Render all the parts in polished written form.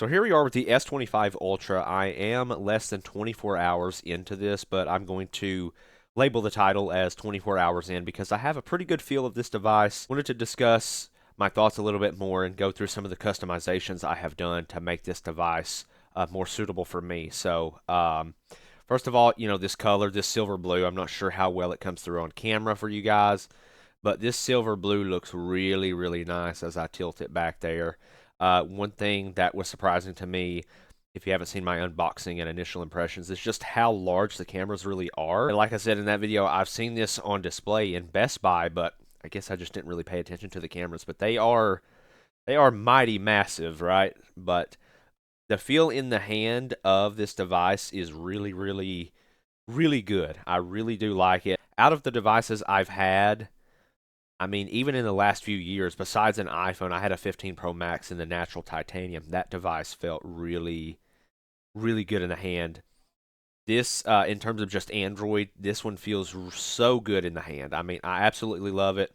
So here we are with the S25 Ultra. I am less than 24 hours into this, but I'm going to label the title as 24 hours in because I have a pretty good feel of this device. Wanted to discuss my thoughts a little bit more and go through some of the customizations I have done to make this device more suitable for me. First of all, this color, this silver blue, I'm not sure how well it comes through on camera for you guys, but this silver blue looks really, really nice as I tilt it back there. One thing that was surprising to me, if you haven't seen my unboxing and initial impressions, is just how large the cameras really are. And like I said in that video, I've seen this on display in Best Buy, but I guess I just didn't really pay attention to the cameras. But they are mighty massive, right? But the feel in the hand of this device is really, really, really good. I really do like it. Out of the devices I've had, I mean, even in the last few years, besides an iPhone, I had a 15 Pro Max in the natural titanium. That device felt really, really good in the hand. This, in terms of just Android, this one feels so good in the hand. I mean, I absolutely love it.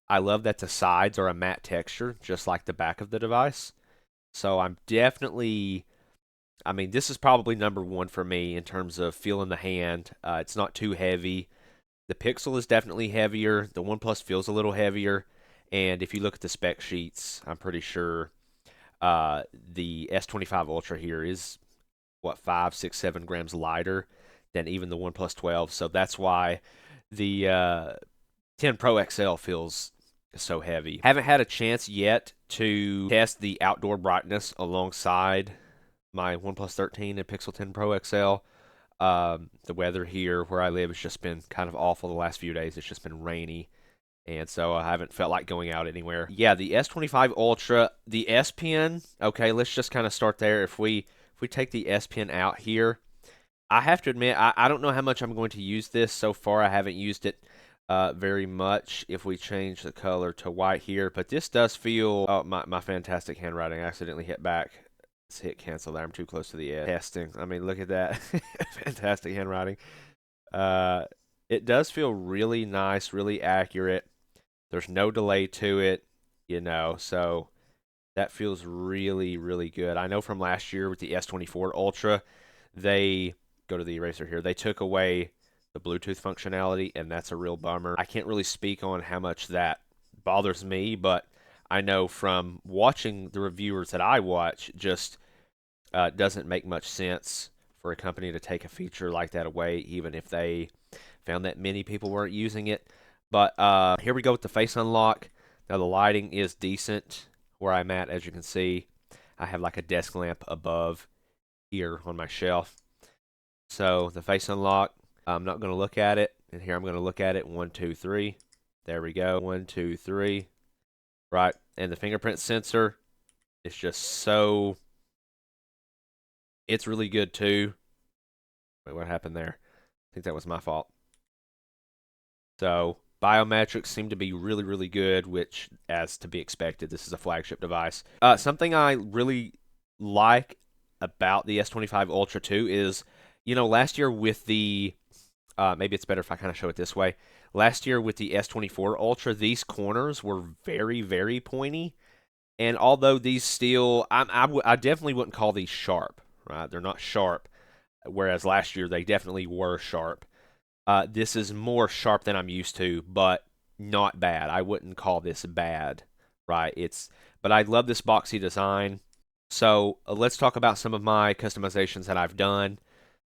I love that the sides are a matte texture, just like the back of the device. So I'm definitely, I mean, this is probably number one for me in terms of feel in the hand. It's not too heavy. The Pixel is definitely heavier. The OnePlus feels a little heavier. And if you look at the spec sheets, I'm pretty sure the S25 Ultra here is, what, 5, 6, 7 grams lighter than even the OnePlus 12. So that's why the 10 Pro XL feels so heavy. Haven't had a chance yet to test the outdoor brightness alongside my OnePlus 13 and Pixel 10 Pro XL. The weather here where I live has just been kind of awful the last few days. It's just been rainy, and so I haven't felt like going out anywhere. Yeah, the S25 Ultra, the S Pen. Okay, let's just kind of start there. If we take the S Pen out here, I have to admit I don't know how much I'm going to use this. So far, I haven't used it very much. If we change the color to white here, but this does feel. Oh, my fantastic handwriting. I accidentally hit back. Let's hit cancel there. I'm too close to the edge. Testing. I mean, look at that. Fantastic handwriting. Uh, it does feel really nice, really accurate. There's no delay to it, so that feels really, really good. I know from last year with the S24 Ultra, they go to the eraser here. They took away the Bluetooth functionality, and that's a real bummer. I can't really speak on how much that bothers me, but I know from watching the reviewers that I watch, just doesn't make much sense for a company to take a feature like that away, even if they found that many people weren't using it. But here we go with the face unlock. Now the lighting is decent where I'm at, as you can see. I have like a desk lamp above here on my shelf. So the face unlock, I'm not going to look at it. And here I'm going to look at it. 1, 2, 3. There we go. 1, 2, 3. Right. And the fingerprint sensor is just so. It's really good too. Wait, what happened there? I think that was my fault. So biometrics seem to be really, really good, which, as to be expected, this is a flagship device. Something I really like about the S25 Ultra 2 is, last year with the, maybe it's better if I kind of show it this way. Last year with the S24 Ultra, these corners were very, very pointy. And although these still, I definitely wouldn't call these sharp, right? They're not sharp, whereas last year they definitely were sharp. This is more sharp than I'm used to, but not bad. I wouldn't call this bad, right? But I love this boxy design. So let's talk about some of my customizations that I've done.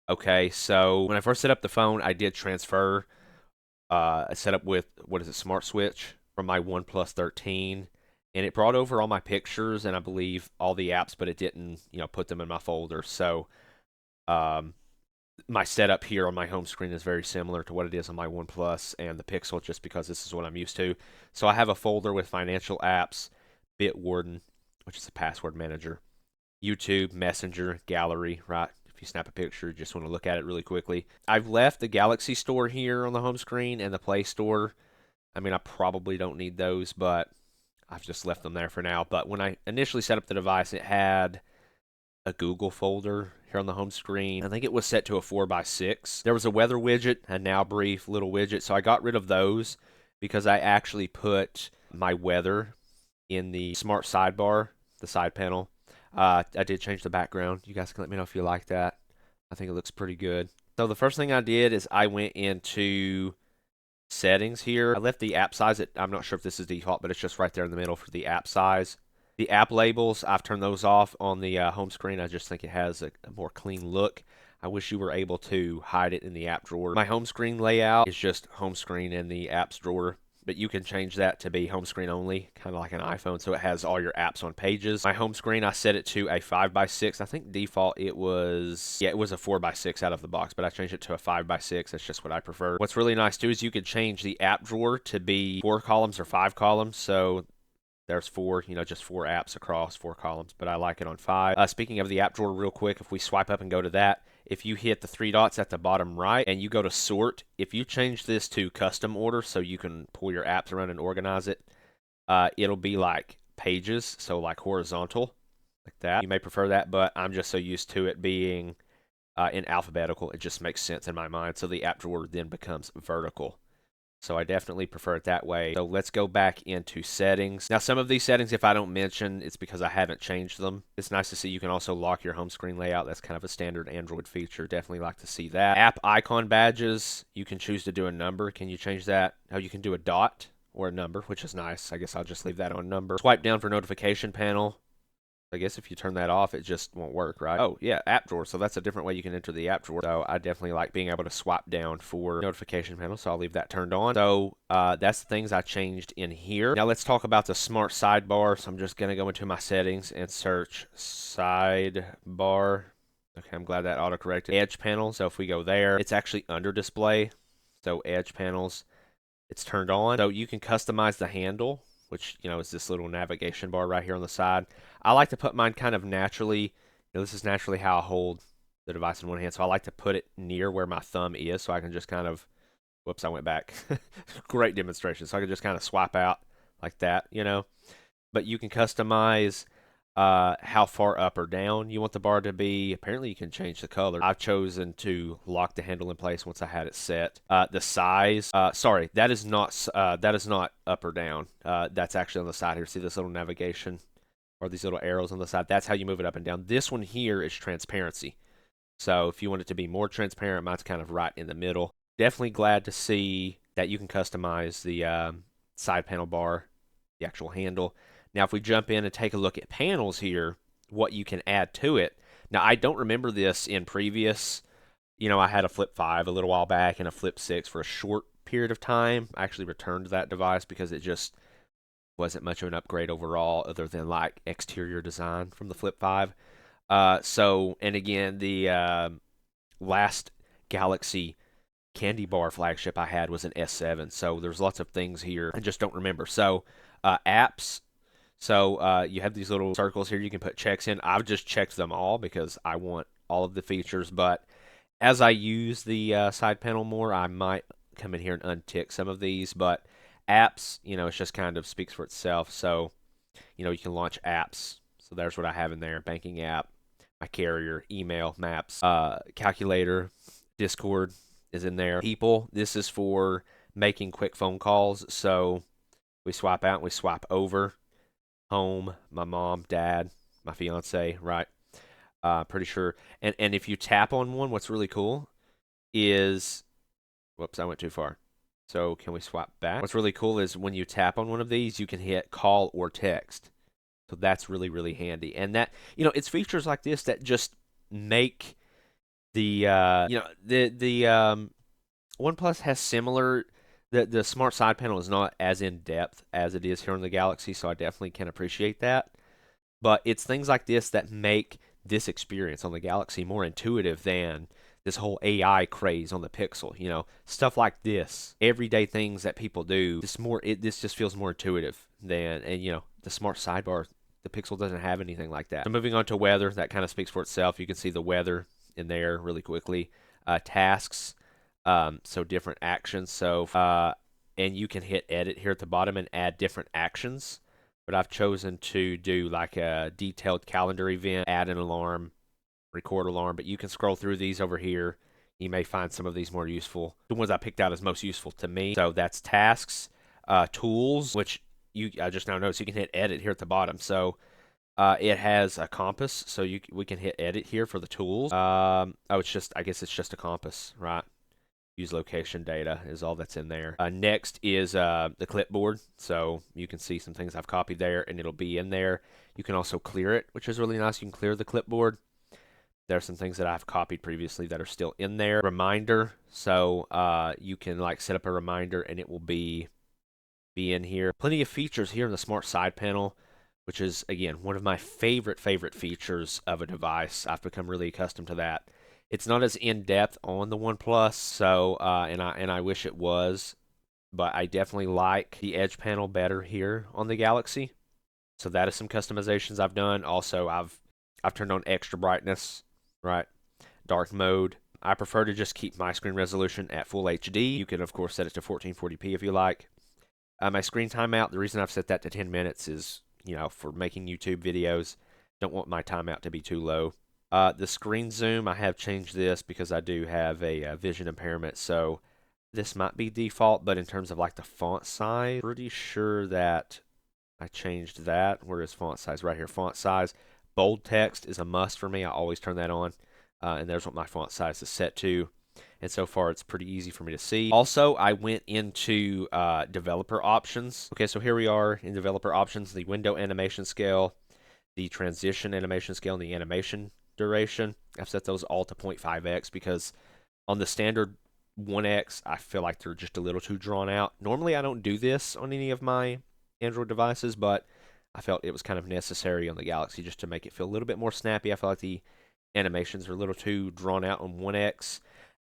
Okay, so when I first set up the phone, I did transfer a setup with, Smart Switch from my OnePlus 13. And it brought over all my pictures and I believe all the apps, but it didn't, put them in my folder. So, my setup here on my home screen is very similar to what it is on my OnePlus and the Pixel, just because this is what I'm used to. So I have a folder with financial apps, Bitwarden, which is a password manager, YouTube, Messenger, Gallery, right? If you snap a picture, just want to look at it really quickly. I've left the Galaxy Store here on the home screen and the Play Store. I mean, I probably don't need those, but I've just left them there for now. But when I initially set up the device, it had a Google folder here on the home screen. I think it was set to a 4x6. There was a weather widget, a Now Brief little widget, so I got rid of those because I actually put my weather in the smart sidebar, the side panel. I did change the background. You guys can let me know if you like that. I think it looks pretty good. So the first thing I did is I went into settings here. I left the app size at, I'm not sure if this is default, but it's just right there in the middle for the app size. The app labels, I've turned those off on the home screen. I just think it has a more clean look. I wish you were able to hide it in the app drawer. My home screen layout is just home screen in the apps drawer, but you can change that to be home screen only, kind of like an iPhone, so it has all your apps on pages. My home screen, I set it to a 5x6. I think default it was, yeah, it was a 4x6 out of the box, but I changed it to a 5x6. That's just what I prefer. What's really nice too is you could change the app drawer to be 4 columns or 5 columns, so there's 4, just 4 apps across 4 columns, but I like it on 5. Speaking of the app drawer real quick, if we swipe up and go to that, if you hit the 3 dots at the bottom right and you go to sort, if you change this to custom order so you can pull your apps around and organize it, it'll be like pages, so like horizontal, like that. You may prefer that, but I'm just so used to it being in alphabetical, it just makes sense in my mind. So the app drawer then becomes vertical. So I definitely prefer it that way. So let's go back into settings. Now some of these settings, if I don't mention, it's because I haven't changed them. It's nice to see you can also lock your home screen layout. That's kind of a standard Android feature. Definitely like to see that. App icon badges, you can choose to do a number. Can you change that? Oh, you can do a dot or a number, which is nice. I guess I'll just leave that on number. Swipe down for notification panel. I guess if you turn that off, it just won't work, right? Oh, yeah, app drawer. So that's a different way you can enter the app drawer. So I definitely like being able to swipe down for notification panel, so I'll leave that turned on. So that's the things I changed in here. Now let's talk about the smart sidebar. So I'm just going to go into my settings and search sidebar. Okay, I'm glad that auto-corrected. Edge panel. So if we go there, it's actually under display. So edge panels, it's turned on. So you can customize the handle, which, is this little navigation bar right here on the side. I like to put mine kind of naturally, this is naturally how I hold the device in one hand, so I like to put it near where my thumb is so I can just kind of, whoops, I went back. Great demonstration. So I can just kind of swipe out like that, But you can customize how far up or down you want the bar to be. Apparently you can change the color. I've chosen to lock the handle in place once I had it set. The size, sorry, that is not up or down. That's actually on the side here. See this little navigation or these little arrows on the side? That's how you move it up and down. This one here is transparency. So if you want it to be more transparent, mine's kind of right in the middle. Definitely glad to see that you can customize the side panel bar, the actual handle. Now, if we jump in and take a look at panels here, what you can add to it. Now, I don't remember this in previous, I had a Flip 5 a little while back and a Flip 6 for a short period of time. I actually returned that device because it just wasn't much of an upgrade overall other than like exterior design from the Flip 5. And again, the last Galaxy candy bar flagship I had was an S7. So there's lots of things here I just don't remember. So apps. So you have these little circles here you can put checks in. I've just checked them all because I want all of the features. But as I use the side panel more, I might come in here and untick some of these. But apps, it just kind of speaks for itself. So, you can launch apps. So there's what I have in there. Banking app, my carrier, email, maps, calculator, Discord is in there. People, this is for making quick phone calls. So we swipe out and we swipe over. Home, my mom, dad, my fiance, right? Pretty sure. And if you tap on one, what's really cool is, whoops, I went too far. So can we swap back? What's really cool is when you tap on one of these, you can hit call or text. So that's really, really handy. And that, it's features like this that just make the, the OnePlus has similar. The smart side panel is not as in depth as it is here on the Galaxy, so I definitely can appreciate that. But it's things like this that make this experience on the Galaxy more intuitive than this whole AI craze on the Pixel. Stuff like this, everyday things that people do. This just feels more intuitive than, and the smart sidebar. The Pixel doesn't have anything like that. So moving on to weather, that kind of speaks for itself. You can see the weather in there really quickly. Tasks. So different actions. So, and you can hit edit here at the bottom and add different actions. But I've chosen to do like a detailed calendar event, add an alarm, record alarm. But you can scroll through these over here. You may find some of these more useful. The ones I picked out as most useful to me. So that's tasks, tools, which I just now noticed you can hit edit here at the bottom. So It has a compass, so we can hit edit here for the tools. Oh, it's just, I guess it's just a compass, right? Use location data is all that's in there. Next is the clipboard, so you can see some things I've copied there, and it'll be in there. You can also clear it, which is really nice. You can clear the clipboard. There are some things that I've copied previously that are still in there. Reminder, so you can like set up a reminder, and it will be in here. Plenty of features here in the smart side panel, which is again one of my favorite features of a device. I've become really accustomed to that. It's not as in depth on the OnePlus, so and I wish it was, but I definitely like the edge panel better here on the Galaxy. So that is some customizations I've done. Also, I've turned on extra brightness, right? Dark mode. I prefer to just keep my screen resolution at full HD. You can of course set it to 1440p if you like. My screen timeout, the reason I've set that to 10 minutes is, for making YouTube videos. Don't want my timeout to be too low. The screen zoom, I have changed this because I do have a vision impairment, so this might be default, but in terms of like the font size, pretty sure that I changed that. Where is font size? Right here, font size. Bold text is a must for me. I always turn that on, and there's what my font size is set to. And so far, it's pretty easy for me to see. Also, I went into developer options. Okay, so here we are in developer options, the window animation scale, the transition animation scale, and the animation duration. I've set those all to 0.5x because on the standard 1x, I feel like they're just a little too drawn out. Normally, I don't do this on any of my Android devices, but I felt it was kind of necessary on the Galaxy just to make it feel a little bit more snappy. I feel like the animations are a little too drawn out on 1x.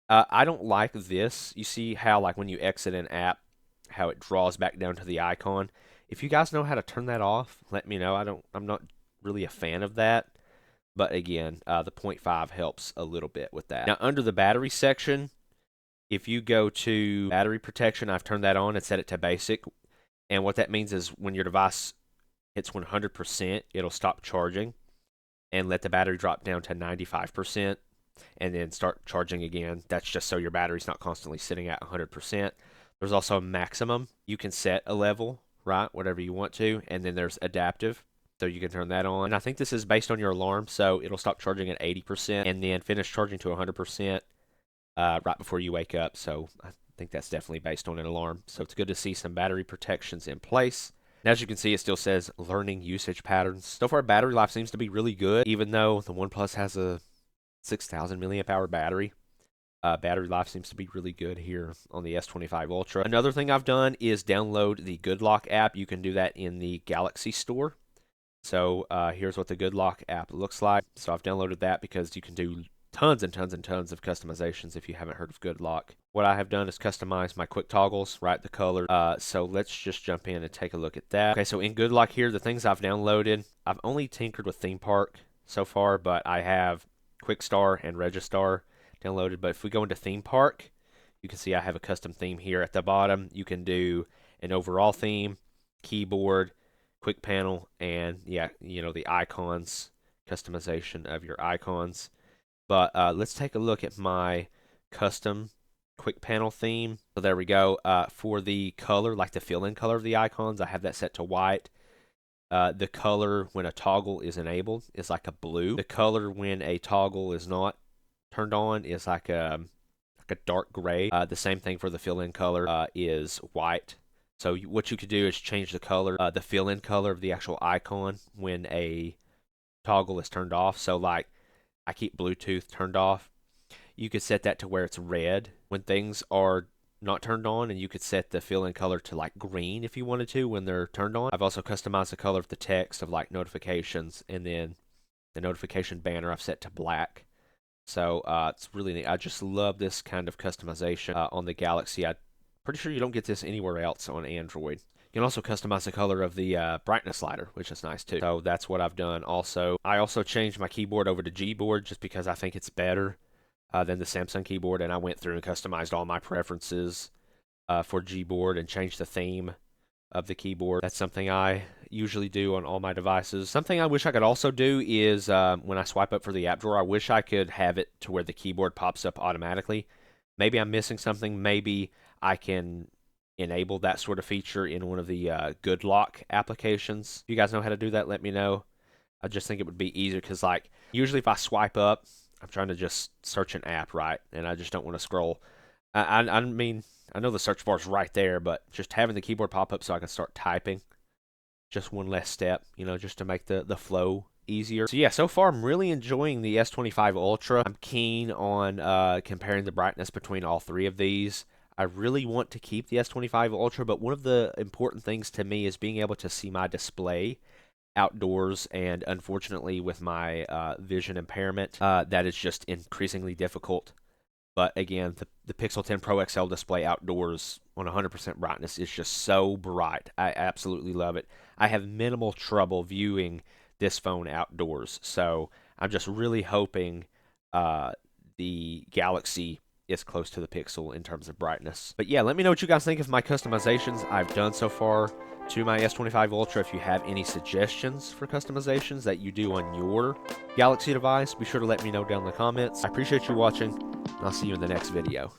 I don't like this. You see how, like, when you exit an app, how it draws back down to the icon. If you guys know how to turn that off, let me know. I'm not really a fan of that. But again, the 0.5 helps a little bit with that. Now, under the battery section, if you go to battery protection, I've turned that on and set it to basic. And what that means is when your device hits 100%, it'll stop charging and let the battery drop down to 95% and then start charging again. That's just so your battery's not constantly sitting at 100%. There's also a maximum. You can set a level, right? Whatever you want to. And then there's adaptive. So you can turn that on. And I think this is based on your alarm. So it'll stop charging at 80% and then finish charging to 100% right before you wake up. So I think that's definitely based on an alarm. So it's good to see some battery protections in place. And as you can see, it still says learning usage patterns. So far, battery life seems to be really good, even though the OnePlus has a 6,000 milliamp hour battery. Battery life seems to be really good here on the S25 Ultra. Another thing I've done is download the Good Lock app. You can do that in the Galaxy Store. So here's what the Good Lock app looks like. So I've downloaded that because you can do tons and tons and tons of customizations if you haven't heard of Good Lock. What I have done is customize my quick toggles, right, the color. So let's just jump in and take a look at that. Okay, so in Good Lock here, the things I've downloaded, I've only tinkered with Theme Park so far, but I have Quickstar and Registar downloaded. But if we go into Theme Park, you can see I have a custom theme here at the bottom. You can do an overall theme, keyboard, quick panel, and yeah, the icons, customization of your icons. But let's take a look at my custom quick panel theme. So there we go. For the color, like the fill-in color of the icons, I have that set to white. The color when a toggle is enabled is like a blue. The color when a toggle is not turned on is like a dark gray. The same thing for the fill-in color is white. So what you could do is change the color, the fill-in color of the actual icon when a toggle is turned off. So like I keep Bluetooth turned off. You could set that to where it's red when things are not turned on, and you could set the fill-in color to like green if you wanted to when they're turned on. I've also customized the color of the text of like notifications, and then the notification banner I've set to black. So it's really neat. I just love this kind of customization on the Galaxy. I'm pretty sure you don't get this anywhere else on Android. You can also customize the color of the brightness slider, which is nice too. So that's what I've done also. I also changed my keyboard over to Gboard just because I think it's better than the Samsung keyboard, and I went through and customized all my preferences for Gboard and changed the theme of the keyboard. That's something I usually do on all my devices. Something I wish I could also do is when I swipe up for the app drawer, I wish I could have it to where the keyboard pops up automatically. Maybe I'm missing something. Maybe I can enable that sort of feature in one of the Good Lock applications. If you guys know how to do that, let me know. I just think it would be easier because, like, usually if I swipe up, I'm trying to just search an app, right? And I just don't want to scroll. I mean, I know the search bar is right there, but just having the keyboard pop up so I can start typing, just one less step, just to make the flow easier. So yeah, so far I'm really enjoying the S25 Ultra. I'm keen on comparing the brightness between all three of these. I really want to keep the S25 Ultra, but one of the important things to me is being able to see my display outdoors, and unfortunately with my vision impairment, that is just increasingly difficult. But again, the Pixel 10 Pro XL display outdoors on 100% brightness is just so bright. I absolutely love it. I have minimal trouble viewing this phone outdoors, so I'm just really hoping the Galaxy is close to the Pixel in terms of brightness. But yeah, let me know what you guys think of my customizations I've done so far to my S25 Ultra. If you have any suggestions for customizations that you do on your Galaxy device, be sure to let me know down in the comments. I appreciate you watching, and I'll see you in the next video.